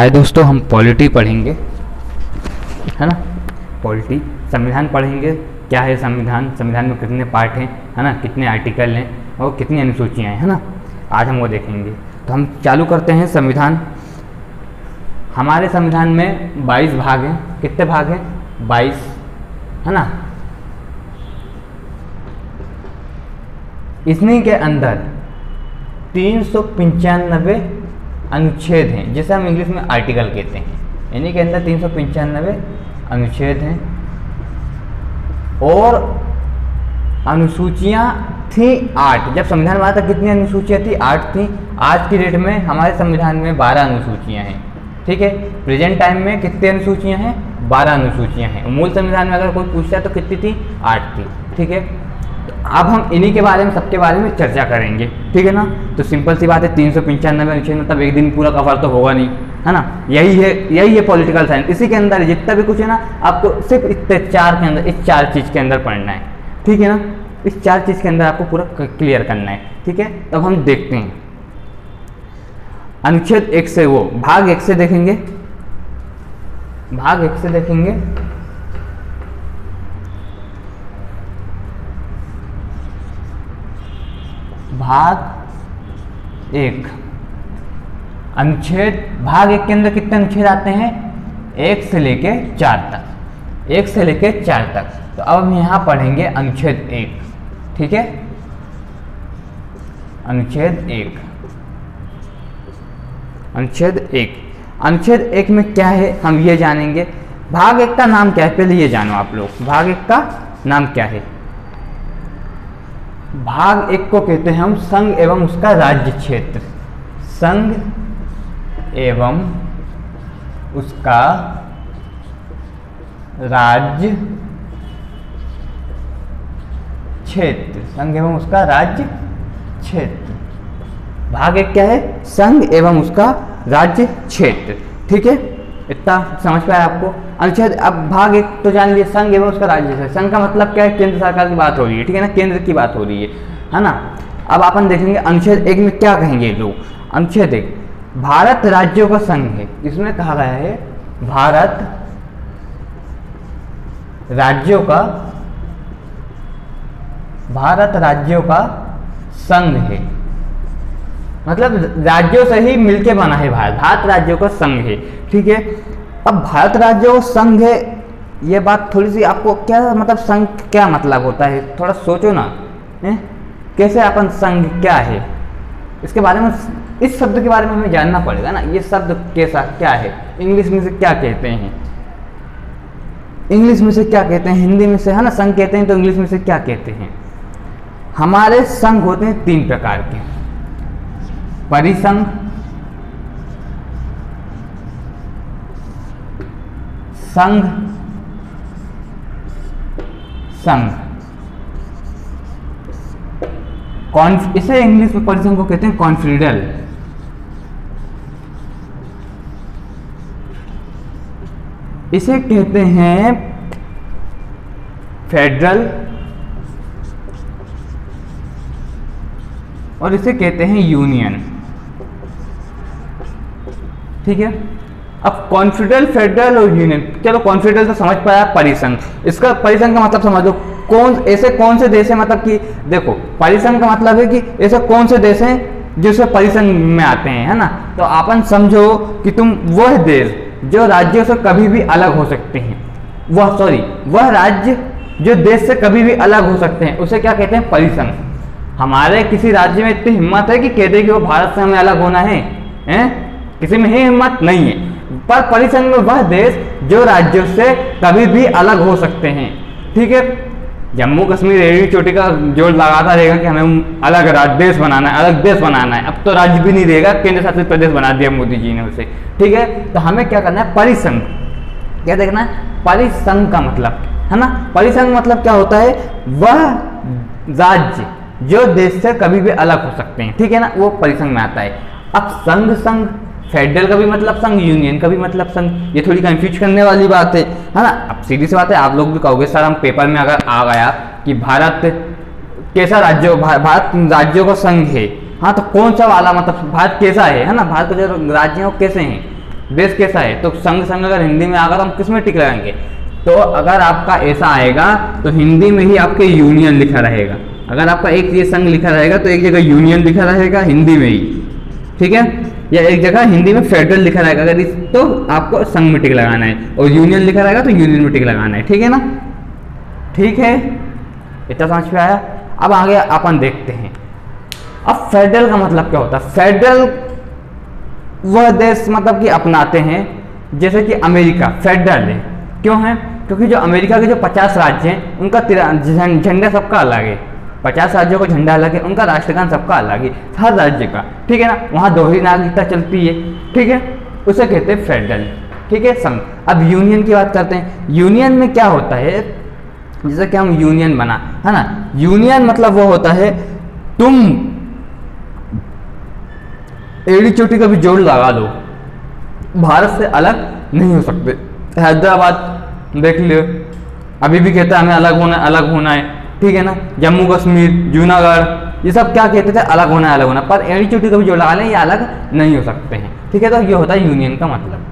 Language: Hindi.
हाय दोस्तों, हम पॉलिटी पढ़ेंगे, है ना। पॉलिटी संविधान पढ़ेंगे। क्या है संविधान, संविधान में कितने पार्ट हैं, है ना, कितने आर्टिकल हैं और कितनी अनुसूचियाँ हैं, है ना। आज हम वो देखेंगे। तो हम चालू करते हैं संविधान। हमारे संविधान में 22 भाग हैं। कितने भाग हैं? 22, है ना। इन्हीं के अंदर 395 अनुच्छेद हैं, जिसे हम इंग्लिश में आर्टिकल कहते हैं। इन्हीं के अंदर 395 अनुच्छेद हैं और अनुसूचियाँ थी 8। जब संविधान बना था कितनी अनुसूचियाँ थी? 8 थी। आज की डेट में हमारे संविधान में 12 अनुसूचियाँ हैं। ठीक है, प्रेजेंट टाइम में कितनी अनुसूचियाँ हैं? 12 अनुसूचियाँ हैं। मूल संविधान में अगर कोई पूछता है तो कितनी थी? 8 थी। ठीक है, तो अब हम इन्हीं के बारे में, सबके बारे में चर्चा करेंगे। ठीक है ना। तो सिंपल सी बात है, 395 अनुच्छेद मतलब एक दिन पूरा कवर तो होगा नहीं, है ना। यही है पॉलिटिकल साइंस। इसी के अंदर जितना भी कुछ है ना, आपको सिर्फ इतने 4 के अंदर, इस 4 चीज़ के अंदर पढ़ना है। ठीक है ना, इस 4 चीज़ के अंदर आपको पूरा क्लियर करना है। ठीक है, तब हम देखते हैं अनुच्छेद 1 से, वो भाग 1 से देखेंगे। भाग 1 से देखेंगे। भाग 1 अनुच्छेद, भाग 1 के अंदर कितने अनुच्छेद आते हैं? 1 से लेके 4 तक। 1 से लेके 4 तक। तो अब हम यहाँ पढ़ेंगे अनुच्छेद 1। ठीक है, अनुच्छेद 1। अनुच्छेद 1, अनुच्छेद 1 में क्या है हम ये जानेंगे। भाग 1 का नाम क्या है, पहले ये जानो आप लोग। भाग 1 का नाम क्या है? भाग 1 को कहते हैं हम संघ एवं उसका राज्य क्षेत्र। संघ एवं उसका राज्य क्षेत्र। संघ एवं उसका राज्य क्षेत्र। भाग 1 क्या है? संघ एवं उसका राज्य क्षेत्र। ठीक है, इतना समझ पाया आपको? अनुच्छेद, अब भाग 1 तो जान लिए, संघ एवं उसका राज्य क्षेत्र। संघ का मतलब क्या है? केंद्र सरकार की बात हो रही है। ठीक है ना, केंद्र की बात हो रही है ना। अब अपन देखेंगे अनुच्छेद 1 में क्या कहेंगे लोग। अनुच्छेद 1, भारत राज्यों का संघ है। इसमें कहा गया है भारत राज्यों का, भारत राज्यों का संघ है। मतलब राज्यों से ही मिलके बना है भारत राज्यों का संघ है। ठीक है, अब भारत राज्यों का संघ है, ये बात थोड़ी सी आपको क्या मतलब, संघ क्या मतलब होता है, थोड़ा सोचो ना। कैसे अपन संघ क्या है, इसके बारे में, इस शब्द के बारे में हमें जानना पड़ेगा ना। ये शब्द कैसा क्या है, इंग्लिश में से क्या कहते हैं, इंग्लिश में से क्या कहते हैं, हिंदी में से, है ना, संघ कहते हैं, तो इंग्लिश में से क्या कहते हैं। हमारे संघ होते हैं 3 प्रकार के। परिसंघ, संघ, संघ। इसे इंग्लिश में परिसंघ को कहते हैं कॉन्फेडरल। इसे कहते हैं फेडरल और इसे कहते हैं यूनियन। ठीक है, अब कॉन्फेडरल, फेडरल और यूनियन। चलो कॉन्फेडरल तो समझ पाया, परिसंघ, इसका परिसंघ का मतलब समझ लो। ऐसे कौन से देश हैं, मतलब कि देखो, परिसंघ का मतलब है कि ऐसे कौन से देश हैं जो परिसंघ में आते हैं, है ना। तो अपन समझो कि तुम वह देश जो राज्यों से कभी भी अलग हो सकते हैं, वह राज्य जो देश से कभी भी अलग हो सकते हैं, उसे क्या कहते हैं? परिसंघ। हमारे किसी राज्य में इतनी हिम्मत है कि कह दे कि वो भारत से हमें अलग होना है? किसी में ही हिम्मत नहीं है। पर परिसंघ में वह देश जो राज्यों से कभी भी अलग हो सकते हैं। ठीक है, जम्मू कश्मीर एड़ी चोटी का जोर लगाता रहेगा कि हमें अलग देश बनाना है, अलग देश बनाना है। अब तो राज्य भी नहीं रहेगा, केंद्र शासित प्रदेश बना दिया मोदी जी ने उसे। ठीक है, तो हमें क्या करना है? परिसंघ। क्या देखना है? परिसंघ का मतलब, है ना, परिसंघ मतलब क्या होता है? वह राज्य जो देश से कभी भी अलग हो सकते हैं। ठीक है ना, वो परिसंघ में आता है। अब संघ, फेडरल का भी मतलब संघ, यूनियन का भी मतलब संघ। ये थोड़ी कंफ्यूज करने वाली बात है ना। अब सीधी सी बात है, आप लोग भी कहोगे सर हम पेपर में अगर आ गया कि भारत कैसा राज्य, भारत राज्यों का संघ है, हाँ तो कौन सा वाला, मतलब भारत कैसा है ना, भारत के जो राज्य हैं वो कैसे हैं, देश कैसा है, तो संघ संघ अगर हिंदी में आएगा तो हम किस में टिक लगाएंगे, तो अगर आपका ऐसा आएगा तो हिंदी में ही आपके यूनियन लिखा रहेगा। अगर आपका एक ये संघ लिखा रहेगा तो एक जगह यूनियन लिखा रहेगा हिंदी में ही, ठीक है, या एक जगह हिंदी में फेडरल लिखा रहेगा अगर इस, तो आपको संघ में टिक लगाना है, और यूनियन लिखा रहेगा तो यूनियन में टिक लगाना है, ठीक है ना। ठीक है, इतना समझ में आया। अब आगे अपन देखते हैं अब फेडरल का मतलब क्या होता है। फेडरल वह देश मतलब कि अपनाते हैं, जैसे कि अमेरिका फेडरल है, क्यों है, क्योंकि जो अमेरिका के जो 50 राज्य हैं उनका झंडा सबका अलग है, 50 राज्यों का झंडा अलग है, उनका राष्ट्रगान सबका अलग है हर राज्य का, ठीक है ना। वहाँ दोहरी नागरिकता चलती है, ठीक है, उसे कहते हैं फेडरल, ठीक है, संघ। अब यूनियन की बात करते हैं। यूनियन में क्या होता है, जैसे कि हम यूनियन बना है ना, यूनियन मतलब वो होता है तुम एड़ी चोटी का भी जोड़ लगा दो, भारत से अलग नहीं हो सकते। हैदराबाद देख लियो, अभी भी कहता है हमें अलग होना है, ठीक है ना। जम्मू कश्मीर, जूनागढ़, ये सब क्या कहते थे, अलग होना, पर एड़ी चोटी का भी जोड़ लगा लें, ये अलग नहीं हो सकते हैं, ठीक है। तो ये होता है यूनियन का मतलब।